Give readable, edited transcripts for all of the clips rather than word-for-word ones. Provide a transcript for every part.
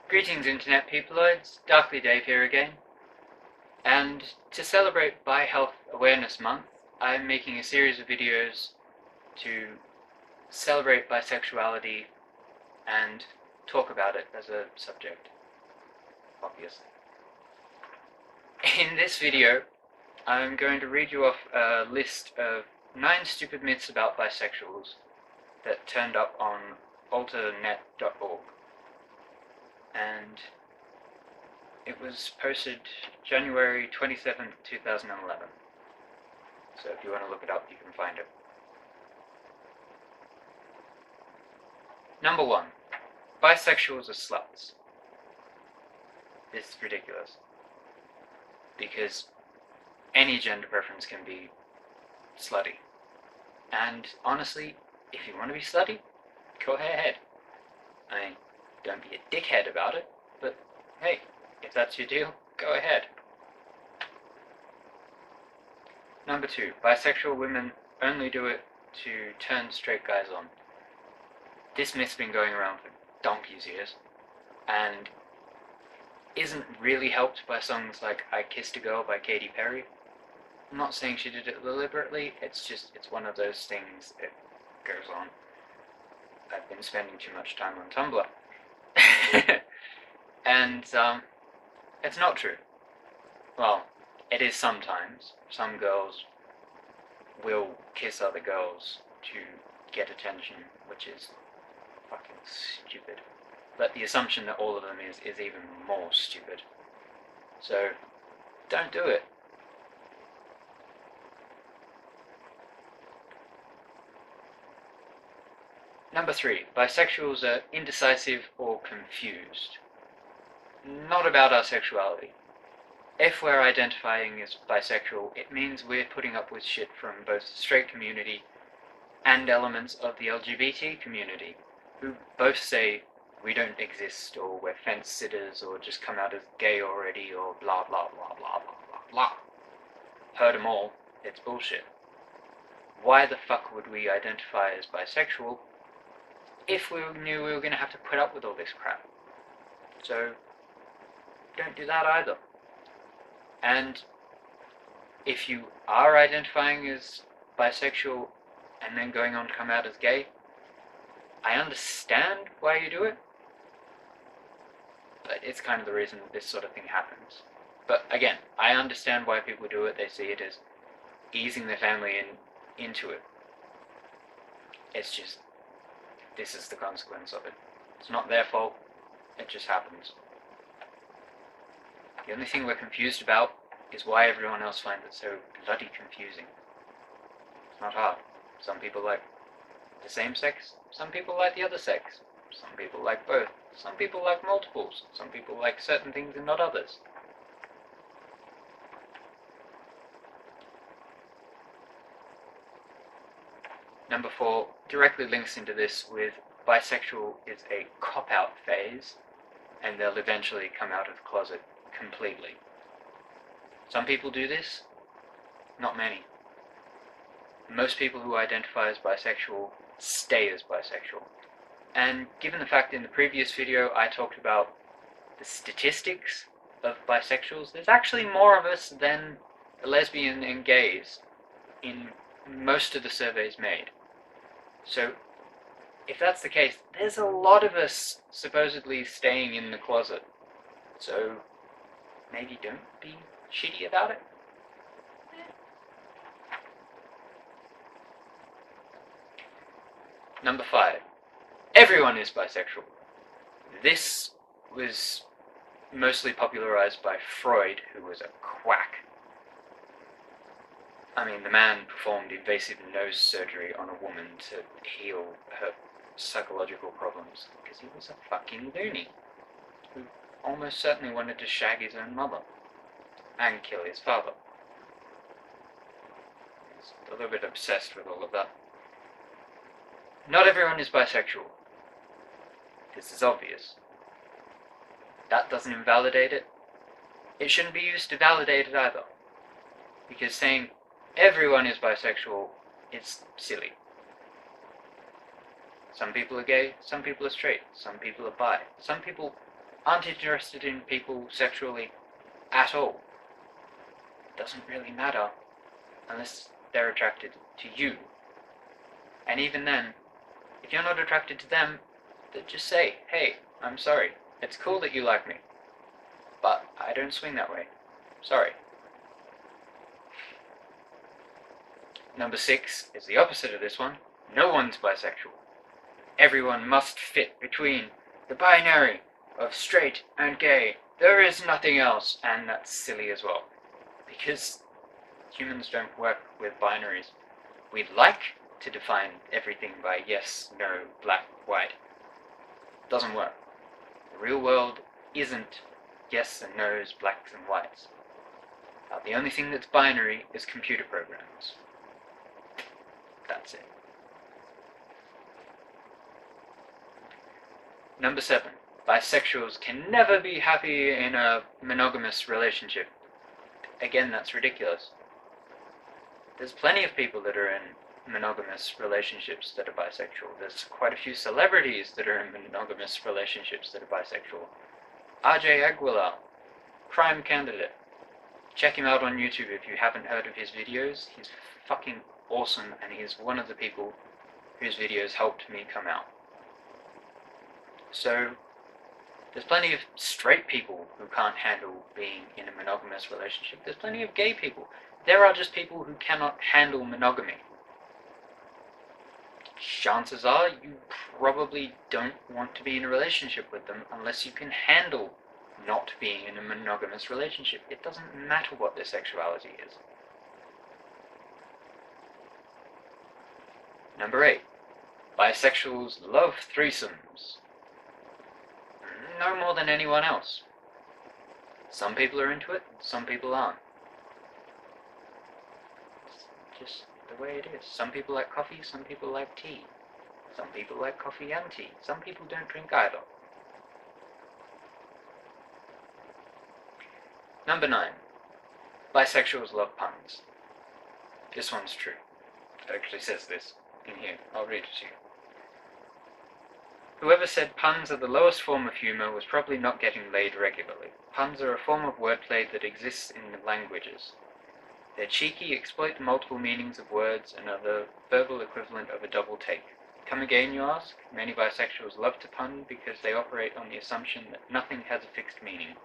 Greetings Internet peopleoids, Darkly Dave here again, and to celebrate Bi Health Awareness Month, I'm making a series of videos to celebrate bisexuality and talk about it as a subject, obviously. In this video, I'm going to read you off a list of 9 stupid myths about bisexuals that turned up on alternet.org. And it was posted January 27th, 2011. So if you want to look it up, you can find it. Number 1. Bisexuals are sluts. This is ridiculous. Because any gender preference can be slutty. And honestly, if you want to be slutty, go ahead. I mean, don't be a dickhead about it, but hey, if that's your deal, go ahead. Number 2. Bisexual women only do it to turn straight guys on. This myth's been going around for donkey's years, and isn't really helped by songs like I Kissed a Girl by Katy Perry. I'm not saying she did it deliberately, it's one of those things that goes on. I've been spending too much time on Tumblr. And it's not true. Well, it is sometimes. Some girls will kiss other girls to get attention, which is fucking stupid. But the assumption that all of them is even more stupid. So, don't do it. Number 3. Bisexuals are indecisive or confused. Not about our sexuality. If we're identifying as bisexual, it means we're putting up with shit from both the straight community and elements of the LGBT community, who both say we don't exist, or we're fence sitters, or just come out as gay already, or blah blah blah blah blah blah blah. Heard 'em all, it's bullshit. Why the fuck would we identify as bisexual if we knew we were going to have to put up with all this crap? So, don't do that either. And if you are identifying as bisexual and then going on to come out as gay, I understand why you do it, but it's kind of the reason that this sort of thing happens. But again, I understand why people do it. They see it as easing their family into it. It's just, this is the consequence of it. It's not their fault, it just happens. The only thing we're confused about is why everyone else finds it so bloody confusing. It's not hard. Some people like the same sex, some people like the other sex, some people like both, some people like multiples, some people like certain things and not others. Number 4 directly links into this with bisexual is a cop-out phase, and they'll eventually come out of the closet completely. Some people do this, not many. Most people who identify as bisexual stay as bisexual. And given the fact in the previous video I talked about the statistics of bisexuals, there's actually more of us than lesbian and gays in most of the surveys made. So, if that's the case, there's a lot of us supposedly staying in the closet. So, maybe don't be shitty about it. Number 5. Everyone is bisexual. This was mostly popularized by Freud, who was a quack. I mean, the man performed invasive nose surgery on a woman to heal her psychological problems, because he was a fucking loony, who almost certainly wanted to shag his own mother, and kill his father. He's a little bit obsessed with all of that. Not everyone is bisexual. This is obvious. That doesn't invalidate it. It shouldn't be used to validate it either, because saying everyone is bisexual is silly. Some people are gay, some people are straight, some people are bi, some people aren't interested in people sexually at all. It doesn't really matter unless they're attracted to you. And even then, if you're not attracted to them, then just say, hey, I'm sorry. It's cool that you like me, but I don't swing that way. Sorry. Number 6 is the opposite of this one. No one's bisexual. Everyone must fit between the binary of straight and gay. There is nothing else, and that's silly as well. Because humans don't work with binaries. We'd like to define everything by yes, no, black, white. It doesn't work. The real world isn't yes and no's, blacks and whites. The only thing that's binary is computer programs. That's it. Number 7. Bisexuals can never be happy in a monogamous relationship. Again, that's ridiculous. There's plenty of people that are in monogamous relationships that are bisexual. There's quite a few celebrities that are in monogamous relationships that are bisexual. RJ Aguilar, prime candidate. Check him out on YouTube if you haven't heard of his videos. He's fucking awesome, and he's one of the people whose videos helped me come out. So, there's plenty of straight people who can't handle being in a monogamous relationship. There's plenty of gay people. There are just people who cannot handle monogamy. Chances are you probably don't want to be in a relationship with them unless you can handle not being in a monogamous relationship. It doesn't matter what their sexuality is. Number 8. Bisexuals love threesomes. No more than anyone else. Some people are into it, some people aren't. It's just the way it is. Some people like coffee, some people like tea. Some people like coffee and tea. Some people don't drink either. Number 9. Bisexuals love puns. This one's true. It actually says this in here. I'll read it to you. Whoever said puns are the lowest form of humour was probably not getting laid regularly. Puns are a form of wordplay that exists in the languages. They're cheeky, exploit the multiple meanings of words, and are the verbal equivalent of a double take. Come again, you ask? Many bisexuals love to pun because they operate on the assumption that nothing has a fixed meaning,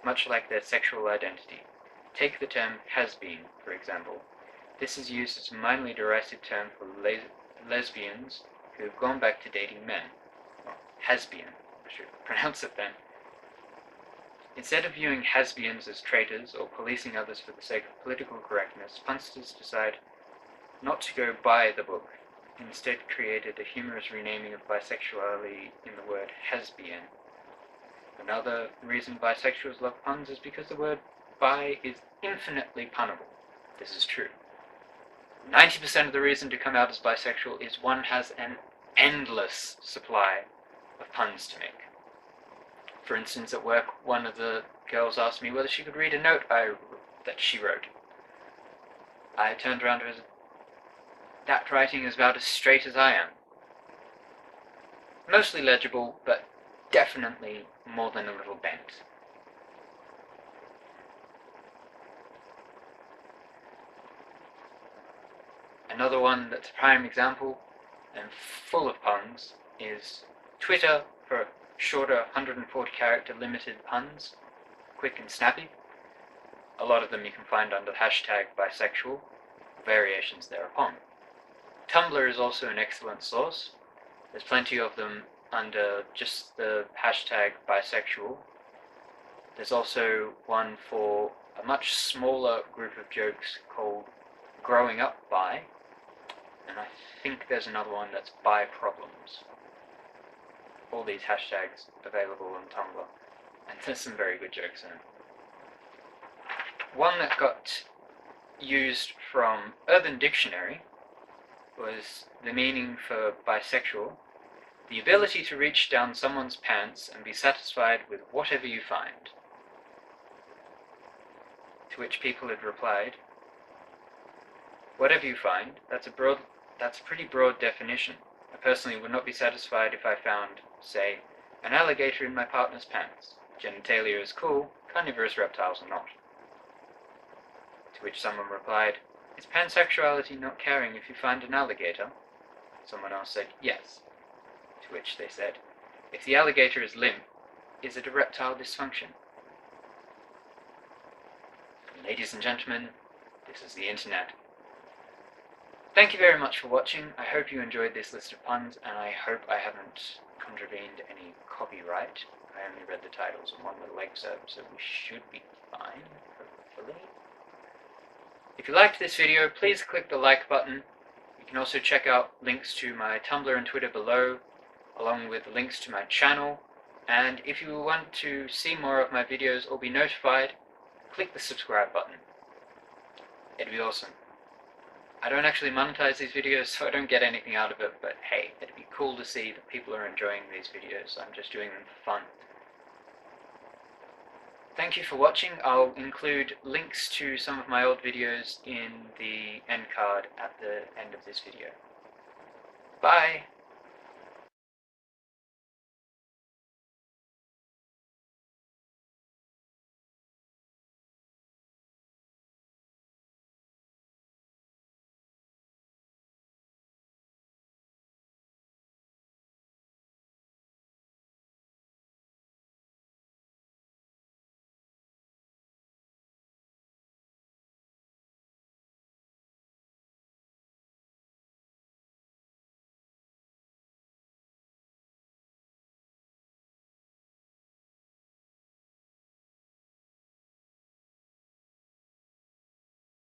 much like their sexual identity. Take the term has-been, for example. This is used as a mildly derisive term for lesbians who have gone back to dating men. Has-been, I should pronounce it then. Instead of viewing has-beens as traitors or policing others for the sake of political correctness, punsters decide not to go by the book, instead created a humorous renaming of bisexuality in the word has-been. Another reason bisexuals love puns is because the word bi is infinitely punnable. This is true. 90% of the reason to come out as bisexual is one has an endless supply of puns to make. For instance, at work, one of the girls asked me whether she could read a note that she wrote. I turned around to her and said, "That writing is about as straight as I am. Mostly legible, but definitely more than a little bent." Another one that's a prime example and full of puns is Twitter for shorter 140-character limited puns, quick and snappy. A lot of them you can find under the hashtag bisexual, variations thereupon. Tumblr is also an excellent source. There's plenty of them under just the hashtag bisexual. There's also one for a much smaller group of jokes called Growing Up Bi, and I think there's another one that's Bi Problems. All these hashtags available on Tumblr, and there's some very good jokes in it. One that got used from Urban Dictionary was the meaning for bisexual: the ability to reach down someone's pants and be satisfied with whatever you find. To which people had replied, "Whatever you find, that's a pretty broad definition. I personally would not be satisfied if I found, say, An alligator in my partner's pants. Genitalia is cool, carnivorous reptiles are not. To which someone replied, is pansexuality not caring if you find an alligator? Someone else said, yes. To which they said, if the alligator is limp, is it a reptile dysfunction? Ladies and gentlemen, this is the internet. Thank you very much for watching. I hope you enjoyed this list of puns, and I hope I haven't contravened any copyright. I only read the titles of one little excerpt, so we should be fine, hopefully. If you liked this video, please click the like button. You can also check out links to my Tumblr and Twitter below, along with links to my channel. And if you want to see more of my videos or be notified, click the subscribe button. It'd be awesome. I don't actually monetize these videos, so I don't get anything out of it, but hey, it'd be cool to see that people are enjoying these videos. I'm just doing them for fun. Thank you for watching. I'll include links to some of my old videos in the end card at the end of this video. Bye!